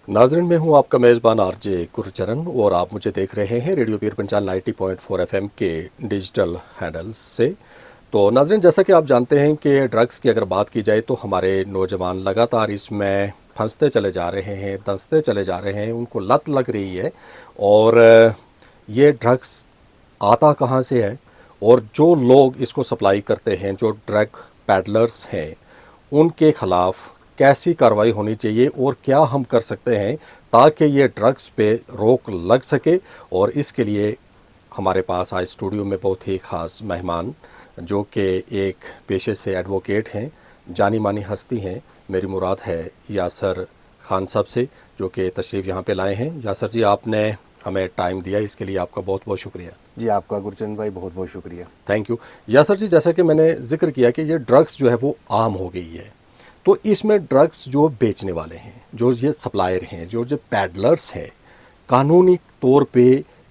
नाज़रीन, मैं हूं आपका मेज़बान आरजे गुरचरण और आप मुझे देख रहे हैं रेडियो पीर पंचाल 90.4 एफएम के डिजिटल हैंडल्स से। तो नाज़रीन, जैसा कि आप जानते हैं कि ड्रग्स की अगर बात की जाए तो हमारे नौजवान लगातार इसमें फंसते चले जा रहे हैं, धंसते चले जा रहे हैं, उनको लत लग रही है। और ये ड्रग्स आता कहाँ से है और जो लोग इसको सप्लाई करते हैं, जो ड्रग पैडलर्स हैं, उनके खिलाफ कैसी कार्रवाई होनी चाहिए और क्या हम कर सकते हैं ताकि ये ड्रग्स पे रोक लग सके। और इसके लिए हमारे पास आज स्टूडियो में बहुत ही ख़ास मेहमान जो कि एक पेशे से एडवोकेट हैं, जानी मानी हस्ती हैं। मेरी मुराद है यासर खान साहब से, जो कि तशरीफ़ यहाँ पे लाए हैं। यासर जी, आपने हमें टाइम दिया, इसके लिए आपका बहुत बहुत शुक्रिया। जी, आपका गुरचरण भाई बहुत बहुत शुक्रिया। Thank you. यासर जी, जैसा कि मैंने जिक्र किया कि ये ड्रग्स जो है वो आम हो गई है, तो इसमें ड्रग्स जो बेचने वाले हैं, जो ये सप्लायर हैं, जो पैडलर्स हैं, कानूनी तौर पे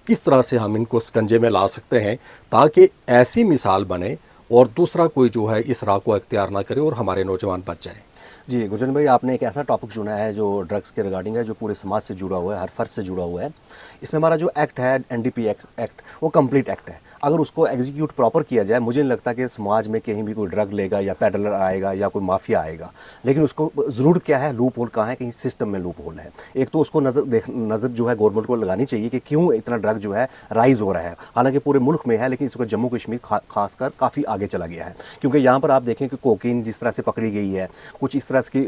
किस तरह से हम इनको शिकंजे में ला सकते हैं ताकि ऐसी मिसाल बने और दूसरा कोई जो है इस राह को अख्तियार ना करे और हमारे नौजवान बच जाए। जी गुरचरण भाई, आपने एक ऐसा टॉपिक चुना है जो ड्रग्स के रिगार्डिंग है, जो पूरे समाज से जुड़ा हुआ है, हर फर्ज से जुड़ा हुआ है। इसमें हमारा जो एक्ट है, एनडीपी एक्ट, वो कंप्लीट एक्ट है। अगर उसको एग्जीक्यूट प्रॉपर किया जाए, मुझे नहीं लगता कि समाज में कहीं भी कोई ड्रग लेगा या पैडलर आएगा या कोई माफिया आएगा। लेकिन उसको ज़रूरत क्या है, लूप होल कहाँ है, कहीं सिस्टम में लूप होल है। एक तो उसको नज़र जो है गवर्नमेंट को लगानी चाहिए कि क्यों इतना ड्रग जो है राइज हो रहा है। हालांकि पूरे मुल्क में है, लेकिन इसको जम्मू कश्मीर खासकर काफ़ी आगे चला गया है। क्योंकि यहाँ पर आप देखें कि कोकीन जिस तरह से पकड़ी गई है, कुछ इस तरह की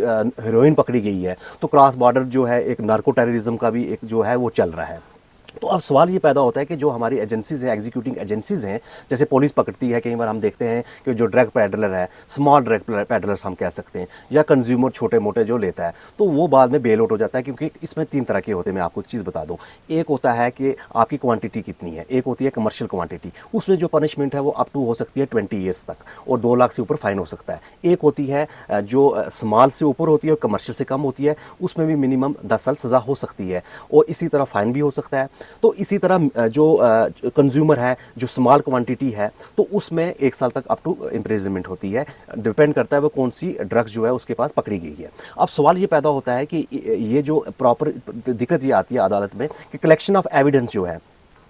हेरोइन पकड़ी गई है, तो क्रॉस बॉर्डर जो है एक नार्को टेररिज्म का भी एक जो है वो चल रहा है। तो अब सवाल ये पैदा होता है कि जो हमारी एजेंसीज़ हैं, एग्जीक्यूटिंग एजेंसीज़ हैं, जैसे पुलिस पकड़ती है, कई बार हम देखते हैं कि जो ड्रग पैडलर है, स्मॉल ड्रग पैडलर्स हम कह सकते हैं, या कंज्यूमर छोटे मोटे जो लेता है, तो वो बाद में बेल आउट हो जाता है। क्योंकि इसमें 3 तरह के होते हैं। मैं आपको एक चीज़ बता दूं, एक होता है कि आपकी क्वांटिटी कितनी है, एक होती है कमर्शियल क्वांटिटी, उसमें जो पनिशमेंट है वो अप टू हो सकती है 20 ईयर्स तक और 2 लाख से ऊपर फाइन हो सकता है। एक होती है जो स्मॉल से ऊपर होती है और कमर्शियल से कम होती है, उसमें भी मिनिमम 10 साल सज़ा हो सकती है और इसी तरह फाइन भी हो सकता है। तो इसी तरह जो कंज्यूमर है, जो स्मॉल क्वांटिटी है, तो उसमें 1 साल तक अप टू इम्प्रिजनमेंट होती है। डिपेंड करता है वो कौन सी ड्रग्स जो है उसके पास पकड़ी गई है। अब सवाल ये पैदा होता है कि ये जो प्रॉपर दिक्कत ये आती है अदालत में कि कलेक्शन ऑफ एविडेंस जो है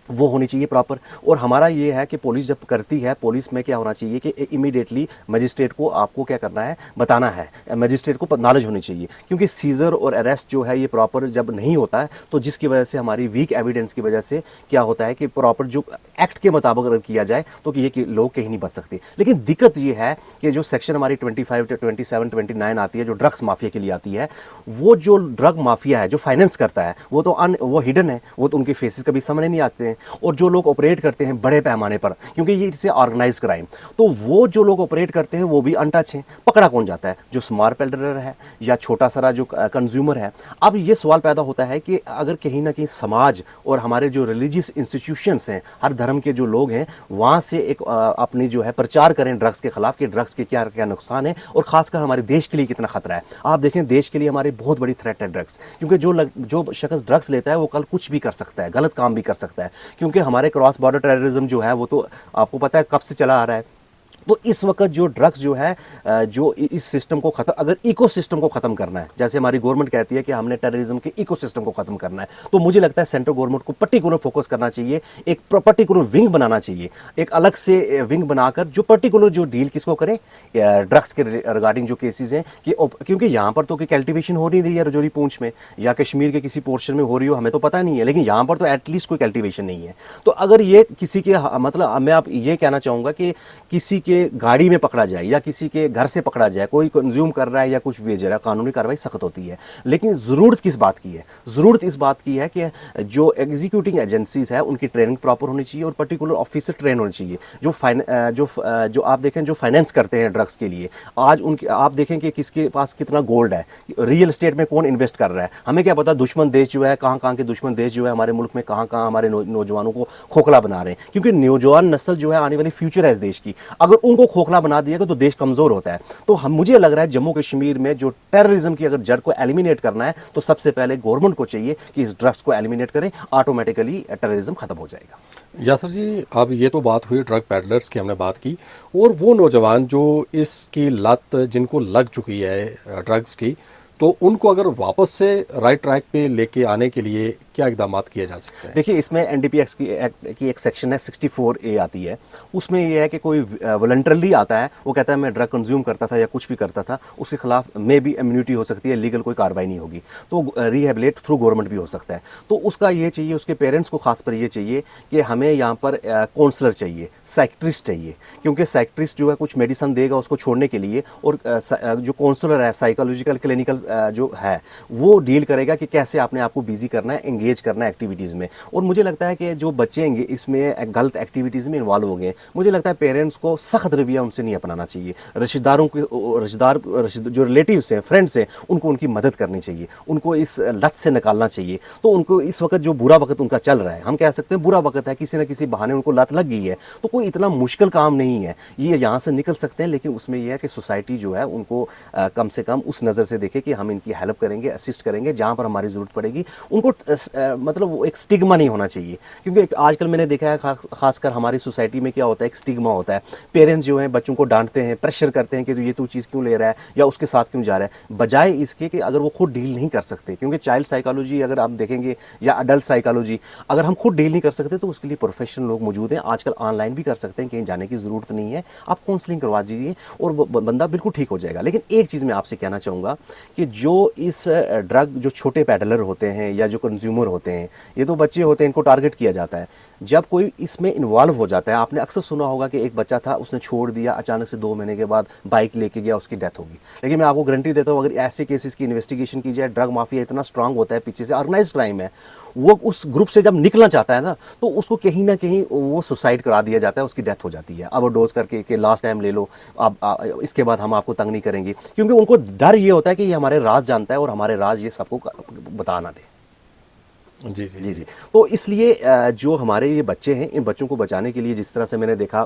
वो होनी चाहिए प्रॉपर। और हमारा ये है कि पुलिस जब करती है, पुलिस में क्या होना चाहिए कि इमीडिएटली मजिस्ट्रेट को आपको क्या करना है, बताना है। मजिस्ट्रेट को नॉलेज होनी चाहिए, क्योंकि सीजर और अरेस्ट जो है ये प्रॉपर जब नहीं होता है, तो जिसकी वजह से हमारी वीक एविडेंस की वजह से क्या होता है कि प्रॉपर जो एक्ट के मुताबिक अगर किया जाए तो कि ये लोग कहीं नहीं बच सकते। लेकिन दिक्कत ये है कि जो सेक्शन हमारी 25, 27, 29 आती है, जो ड्रग्स माफिया के लिए आती है, वो जो ड्रग माफिया है जो फाइनेंस करता है वो तो वो हिडन है, वो तो उनके फेसेस कभी सामने नहीं आते हैं। और जो लोग ऑपरेट करते हैं बड़े पैमाने पर, क्योंकि ये इससे ऑर्गेनाइज क्राइम, तो वो जो लोग ऑपरेट करते हैं वो भी अनटच हैं। पकड़ा कौन जाता है, जो स्मॉल पेडलर है या छोटा सारा जो कंज्यूमर है। अब ये सवाल पैदा होता है कि अगर कहीं ना कहीं समाज और हमारे जो रिलीजियस इंस्टीट्यूशंस हैं, हर धर्म के जो लोग हैं, वहां से एक अपनी जो है प्रचार करें ड्रग्स के खिलाफ कि ड्रग्स के क्या क्या नुकसान है और खासकर हमारे देश के लिए कितना खतरा है। आप देखें, देश के लिए हमारे बहुत बड़ी थ्रेट है ड्रग्स, क्योंकि जो शख्स ड्रग्स लेता है वो कल कुछ भी कर सकता है, गलत काम भी कर सकता है। क्योंकि हमारे क्रॉस बॉर्डर टेररिज्म जो है वो तो आपको पता है कब से चला आ रहा है। तो इस वक्त जो ड्रग्स जो है, जो इस सिस्टम को खत्म, अगर इकोसिस्टम को खत्म करना है, जैसे हमारी गवर्नमेंट कहती है कि हमने टेररिज्म के इकोसिस्टम को खत्म करना है, तो मुझे लगता है सेंट्रल गवर्नमेंट को पर्टिकुलर फोकस करना चाहिए, एक पर्टिकुलर विंग बनाना चाहिए, एक अलग से विंग बनाकर जो पर्टिकुलर जो डील किसको करे, ड्रग्स के रिगार्डिंग जो केसेज हैं। क्योंकि यहाँ पर तो कोई कल्टिवेशन हो नहीं रही है रजौरी पूंछ में या कश्मीर के किसी पोर्शन में हो रही हो, हमें तो पता नहीं है, लेकिन यहाँ पर तो एटलीस्ट कोई कल्टिवेशन नहीं है। तो अगर ये किसी के मतलब मैं आप ये कहना चाहूँगा कि किसी के गाड़ी में पकड़ा जाए या किसी के घर से पकड़ा जाए, कोई कंज्यूम कर रहा है या कुछ बेच रहा है, कानूनी कार्रवाई सख्त होती है। लेकिन ज़रूरत किस बात की है, ज़रूरत इस बात की है कि जो एग्जीक्यूटिंग एजेंसीज है उनकी ट्रेनिंग प्रॉपर होनी चाहिए और पर्टिकुलर ऑफिसर ट्रेन होने चाहिए। जो आप देखें जो फाइनेंस करते हैं ड्रग्स के लिए, आज उनके आप देखें कि किसके पास कितना गोल्ड है, रियल एस्टेट में कौन इन्वेस्ट कर रहा है। हमें क्या पता दुश्मन देश जो है, कहाँ कहाँ के दुश्मन देश जो है हमारे मुल्क में कहाँ कहाँ हमारे नौजवानों को खोखला बना रहे हैं। क्योंकि नौजवान नस्ल जो है आने वाली फ्यूचर है इस देश की, अगर उनको खोखला बना दिया गया तो देश कमजोर होता है। तो हम मुझे लग रहा है जम्मू कश्मीर में जो टेररिज्म की अगर जड़ को एलिमिनेट करना है तो सबसे पहले गवर्नमेंट को चाहिए कि इस ड्रग्स को एलिमिनेट करें, ऑटोमेटिकली टेररिज्म खत्म हो जाएगा। यासर जी, अब ये तो बात हुई ड्रग पैडलर्स की, हमने बात की, और वो नौजवान जो इसकी लत जिनको लग चुकी है ड्रग्स की, तो उनको अगर वापस से राइट ट्रैक पे लेके आने के लिए क्या इकदाम किए जा सकते हैं? देखिए, इसमें एनडीपीएस की एक्ट की एक सेक्शन है 64A आती है। उसमें ये है कि कोई वॉलंटरली आता है, वो कहता है मैं ड्रग कंज्यूम करता था या कुछ भी करता था, उसके खिलाफ में भी इम्यूनिटी हो सकती है, लीगल कोई कार्रवाई नहीं होगी, तो रिहेबिलेट थ्रू गवर्नमेंट भी हो सकता है। तो उसका ये चाहिए, उसके पेरेंट्स को खास पर ये चाहिए कि हमें यहाँ पर काउंसलर चाहिए, साइक्ट्रिस्ट चाहिए, क्योंकि साइक्ट्रिस्ट जो है कुछ मेडिसिन देगा उसको छोड़ने के लिए, और जो काउंसलर है साइकोलॉजिकल क्लिनिकल जो है वो डील करेगा कि कैसे आपने आपको बिजी करना है, एंगेज करना है एक्टिविटीज़ में। और मुझे लगता है कि जो बच्चे इसमें गलत एक्टिविटीज़ में इन्वॉल्व हो गए, मुझे लगता है पेरेंट्स को सख्त रवैया उनसे नहीं अपनाना चाहिए। रिश्तेदारों को जो रिलेटिव्स हैं, फ्रेंड्स हैं, उनको उनकी मदद करनी चाहिए, उनको इस लत से निकालना चाहिए। तो उनको इस वक्त जो बुरा वक्त उनका चल रहा है, हम कह सकते हैं बुरा वक्त है, किसी न किसी बहाने उनको लत लग गई है, तो कोई इतना मुश्किल काम नहीं है, ये यहाँ से निकल सकते हैं। लेकिन उसमें यह है कि सोसाइटी जो है उनको कम से कम उस नज़र से देखे कि हम इनकी हेल्प करेंगे, असिस्ट करेंगे, जहाँ पर हमारी ज़रूरत पड़ेगी। उनको मतलब वो एक स्टिग्मा नहीं होना चाहिए, क्योंकि आजकल मैंने देखा है खासकर हमारी सोसाइटी में क्या होता है, एक स्टिग्मा होता है। पेरेंट्स जो हैं बच्चों को डांटते हैं, प्रेशर करते हैं कि ये तू चीज़ क्यों ले रहा है या उसके साथ क्यों जा रहा है, बजाय इसके कि अगर वो खुद डील नहीं कर सकते, क्योंकि चाइल्ड साइकोलॉजी अगर आप देखेंगे या अडल्ट साइकोलॉजी अगर हम खुद डील नहीं कर सकते तो उसके लिए प्रोफेशनल लोग मौजूद हैं। आजकल ऑनलाइन भी कर सकते हैं, कहीं जाने की ज़रूरत नहीं है, आप काउंसलिंग करवा दीजिए और बंदा बिल्कुल ठीक हो जाएगा। लेकिन एक चीज़ मैं आपसे कहना चाहूँगा कि जो इस ड्रग जो छोटे पैडलर होते हैं या जो कंज्यूमर होते हैं, ये तो बच्चे होते हैं, इनको टारगेट किया जाता है। जब कोई इसमें इन्वॉल्व हो जाता है, आपने अक्सर सुना होगा कि एक बच्चा था, उसने छोड़ दिया, अचानक से 2 महीने के बाद बाइक लेके गया, उसकी डेथ होगी। लेकिन मैं आपको गारंटी देता हूँ, अगर ऐसे केसेस की इन्वेस्टिगेशन की जाए, ड्रग माफिया इतना स्ट्रांग होता है, पीछे से ऑर्गेनाइज्ड क्राइम है, वो उस ग्रुप से जब निकलना चाहता है ना, तो उसको कहीं ना कहीं वो सुसाइड करा दिया जाता है, उसकी डेथ हो जाती है ओवरडोज करके कि लास्ट टाइम ले लो, अब इसके बाद हम आपको तंग नहीं करेंगे, क्योंकि उनको डर ये होता है कि ये हमारे राज जानता है और हमारे राज ये सबको बता ना दे। जी जी जी जी। तो इसलिए जो हमारे ये बच्चे हैं, इन बच्चों को बचाने के लिए जिस तरह से मैंने देखा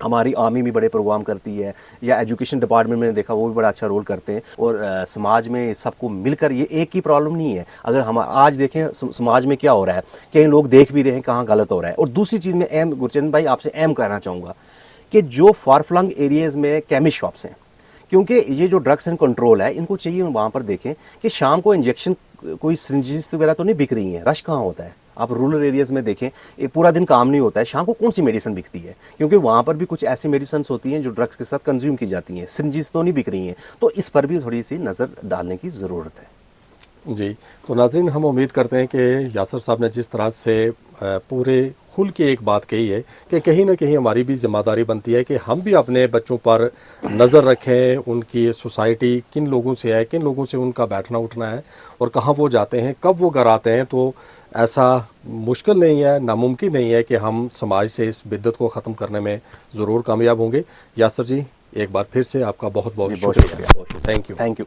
हमारी आर्मी भी बड़े प्रोग्राम करती है, या एजुकेशन डिपार्टमेंट में देखा वो भी बड़ा अच्छा रोल करते हैं, और समाज में सबको मिलकर, ये एक ही प्रॉब्लम नहीं है। अगर हम आज देखें समाज में क्या हो रहा है, कई लोग देख भी रहे हैं कहाँ गलत हो रहा है। और दूसरी चीज़ में गुरचरण भाई आपसे कहना चाहूँगा कि जो फार फ्लंग एरियाज़ में केमिस्ट शॉप्स हैं, क्योंकि ये जो ड्रग्स एंड कंट्रोल है, इनको चाहिए वहाँ पर देखें कि शाम को इंजेक्शन कोई सिरिंजेस वगैरह तो नहीं बिक रही हैं, रश कहाँ होता है। आप रूरल एरियाज़ में देखें, ये पूरा दिन काम नहीं होता है, शाम को कौन सी मेडिसिन बिकती है, क्योंकि वहाँ पर भी कुछ ऐसी मेडिसिन होती हैं जो ड्रग्स के साथ कंज्यूम की जाती हैं, सिरिंजेस तो नहीं बिक रही हैं। तो इस पर भी थोड़ी सी नज़र डालने की ज़रूरत है। जी, तो नाज़रीन, हम उम्मीद करते हैं कि यासर साहब ने जिस तरह से पूरे खुल के एक बात कही है कि कहीं ना कहीं हमारी भी जिम्मेदारी बनती है कि हम भी अपने बच्चों पर नज़र रखें, उनकी सोसाइटी किन लोगों से है, किन लोगों से उनका बैठना उठना है और कहाँ वो जाते हैं, कब वो घर आते हैं। तो ऐसा मुश्किल नहीं है, नामुमकिन नहीं है कि हम समाज से इस बिद्दत को ख़त्म करने में ज़रूर कामयाब होंगे। यासर जी, एक बार फिर से आपका बहुत बहुत शुक्रिया। Thank you.